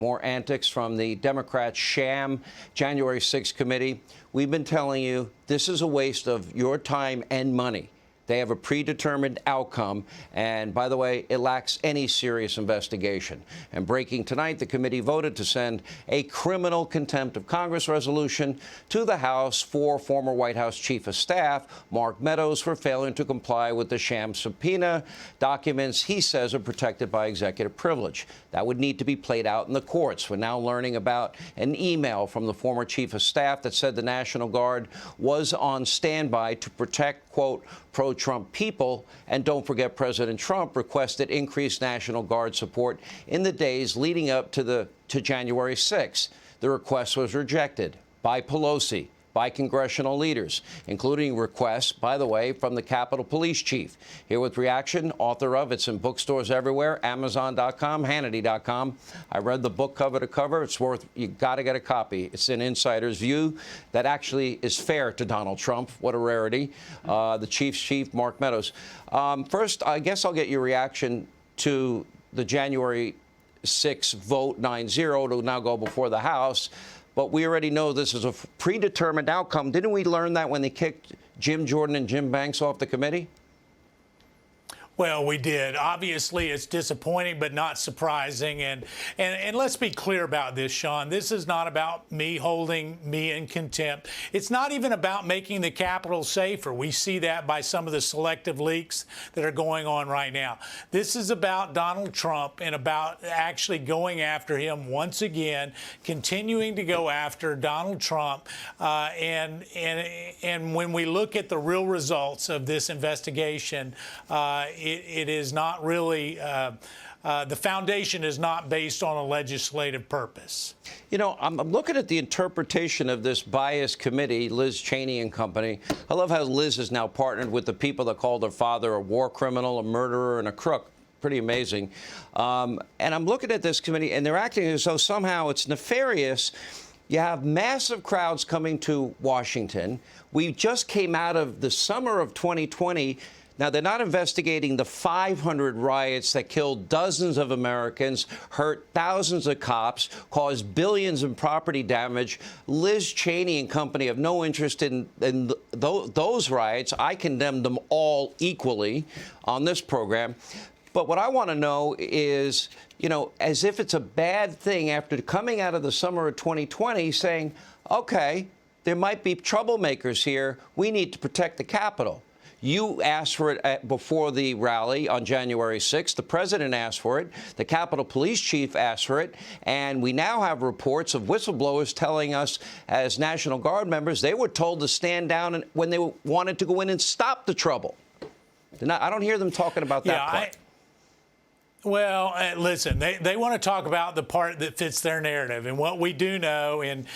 More antics from the Democrats' sham January 6th committee. We've been telling you this is a waste of your time and money. They have a predetermined outcome. And by the way, it lacks any serious investigation. And breaking tonight, the committee voted to send a criminal contempt of Congress resolution to the House for former White House Chief of Staff Mark Meadows for failing to comply with the sham subpoena. Documents, he says, are protected by executive privilege. That would need to be played out in the courts. We're now learning about an email from the former Chief of Staff that said the National Guard was on standby to protect, quote, pro-Trump people. And don't forget, President Trump requested increased National Guard support in the days leading up to January 6th. The request was rejected by Pelosi, by congressional leaders, including requests, by the way, from the Capitol Police Chief. Here with reaction, author of, it's in bookstores everywhere, Amazon.com, Hannity.com. I read the book cover to cover. It's worth, you got to get a copy. It's an insider's view that actually is fair to Donald Trump. What a rarity. The Chief's chief, Mark Meadows. First, I guess I'll get your reaction to the January 6th vote 9-0 to now go before the House. But we already know this is a predetermined outcome. Didn't we learn that when they kicked Jim Jordan and Jim Banks off the committee? Well, we did. Obviously, it's disappointing, but not surprising. And let's be clear about this, Sean. This is not about me holding me in contempt. It's not even about making the Capitol safer. We see that by some of the selective leaks that are going on right now. This is about Donald Trump and about actually going after him once again, continuing to go after Donald Trump. And when we look at the real results of this investigation, it is not really, the foundation is not based on a legislative purpose. You know, I'm looking at the interpretation of this biased committee, Liz Cheney and company. I love how Liz is now partnered with the people that called her father a war criminal, a murderer, and a crook. Pretty amazing. And I'm looking at this committee, and they're acting as though somehow it's nefarious. You have massive crowds coming to Washington. We just came out of the summer of 2020. Now, they're not investigating the 500 riots that killed dozens of Americans, hurt thousands of cops, caused billions in property damage. Liz Cheney and company have no interest in those riots. I condemn them all equally on this program. But what I want to know is, you know, as if it's a bad thing after coming out of the summer of 2020 saying, OK, there might be troublemakers here. We need to protect the Capitol. You asked for it before the rally on January 6th. The president asked for it. The Capitol Police Chief asked for it. And we now have reports of whistleblowers telling us, as National Guard members, they were told to stand down when they wanted to go in and stop the trouble. I don't hear them talking about that part. Well, listen, they want to talk about the part that fits their narrative. And what we do know, and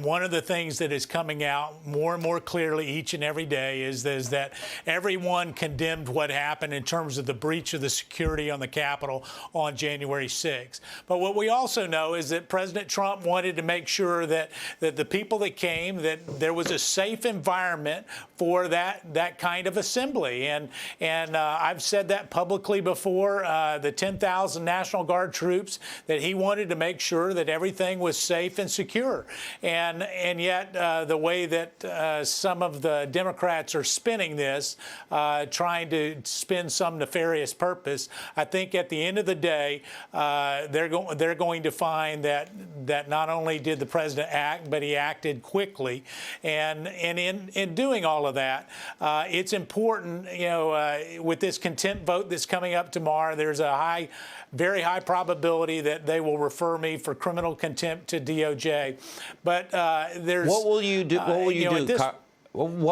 one of the things that is coming out more and more clearly each and every day is that everyone condemned what happened in terms of the breach of the security on the Capitol on January 6th. But what we also know is that President Trump wanted to make sure that the people that came, that there was a safe environment for that kind of assembly. And I've said that publicly before, the 10,000 National Guard troops, that he wanted to make sure that everything was safe and secure. And yet the way that some of the Democrats are spinning this, trying to spin some nefarious purpose, I think at the end of the day, they're going to find that not only did the president act, but he acted quickly. And in doing all of that, it's important, you know, with this contempt vote that's coming up tomorrow, there's a very high probability that they will refer me for criminal contempt to DOJ. But there's... What will you do? What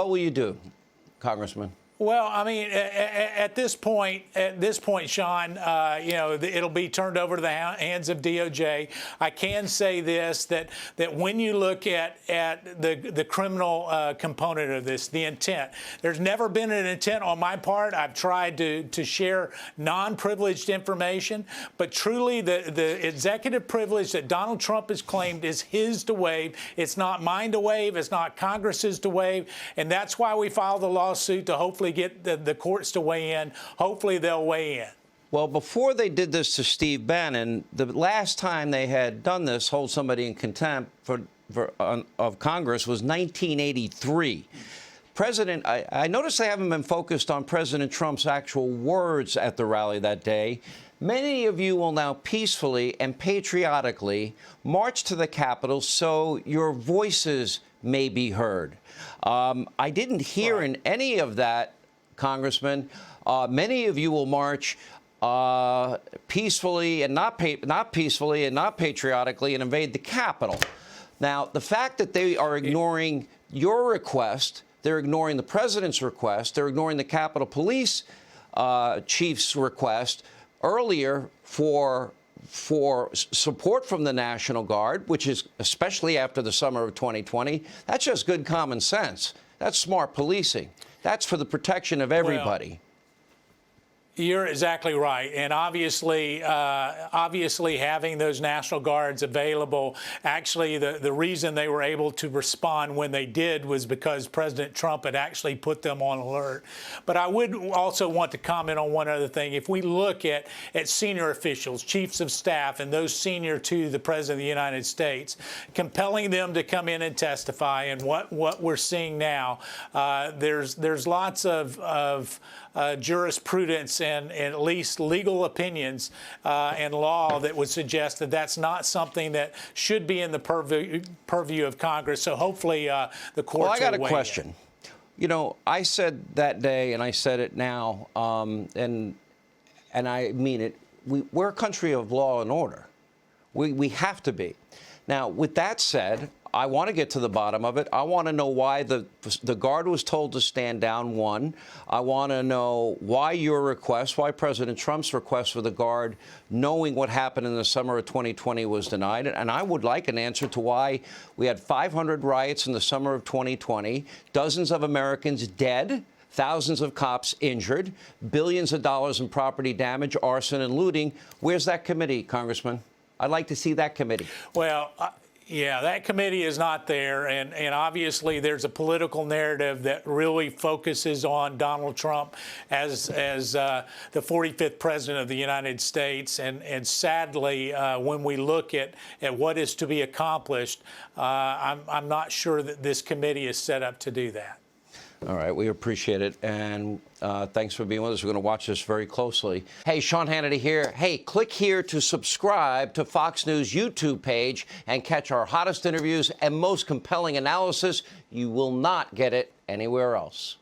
will you do, Congressman? Well, I mean, at this point, Sean, you know, it'll be turned over to the hands of DOJ. I can say this, that when you look at the criminal component of this, the intent, there's never been an intent on my part. I've tried to share non-privileged information, but truly the executive privilege that Donald Trump has claimed is his to waive. It's not mine to waive. It's not Congress's to waive. And that's why we filed the lawsuit, to hopefully get the courts to weigh in. Hopefully they'll weigh in. Well, before they did this to Steve Bannon, the last time they had done this, hold somebody in contempt of Congress, was 1983. I noticed they haven't been focused on President Trump's actual words at the rally that day. Many of you will now peacefully and patriotically march to the Capitol so your voices may be heard. I didn't hear in any of that, Congressman. Many of you will march peacefully and not peacefully and not patriotically and invade the Capitol. Now, the fact that they are ignoring your request, they're ignoring the president's request, they're ignoring the Capitol Police chief's request earlier for support from the National Guard, which is especially after the summer of 2020, that's just good common sense. That's smart policing. That's for the protection of everybody. Well, you're exactly right, and obviously having those National Guards available, actually the reason they were able to respond when they did was because President Trump had actually put them on alert. But I would also want to comment on one other thing. If we look at senior officials, chiefs of staff, and those senior to the President of the United States, compelling them to come in and testify, and what we're seeing now, there's lots of jurisprudence and at least legal opinions and law that would suggest that that's not something that should be in the purview of Congress. So hopefully the courts will weigh in. Well, I got a question. You know, I said that day, and I said it now, and I mean it. We're a country of law and order. We have to be. Now, with that said, I want to get to the bottom of it. I want to know why the Guard was told to stand down, one. I want to know why your request, why President Trump's request for the Guard, knowing what happened in the summer of 2020, was denied. And I would like an answer to why we had 500 riots in the summer of 2020, dozens of Americans dead, thousands of cops injured, billions of dollars in property damage, arson, and looting. Where's that committee, Congressman? I'd like to see that committee. Well, yeah, that committee is not there, and obviously there's a political narrative that really focuses on Donald Trump as the 45th president of the United States, and sadly, when we look at what is to be accomplished, I'm not sure that this committee is set up to do that. All right, we appreciate it, and thanks for being with us. We're going to watch this very closely. Hey, Sean Hannity here. Hey, click here to subscribe to Fox News YouTube page and catch our hottest interviews and most compelling analysis. You will not get it anywhere else.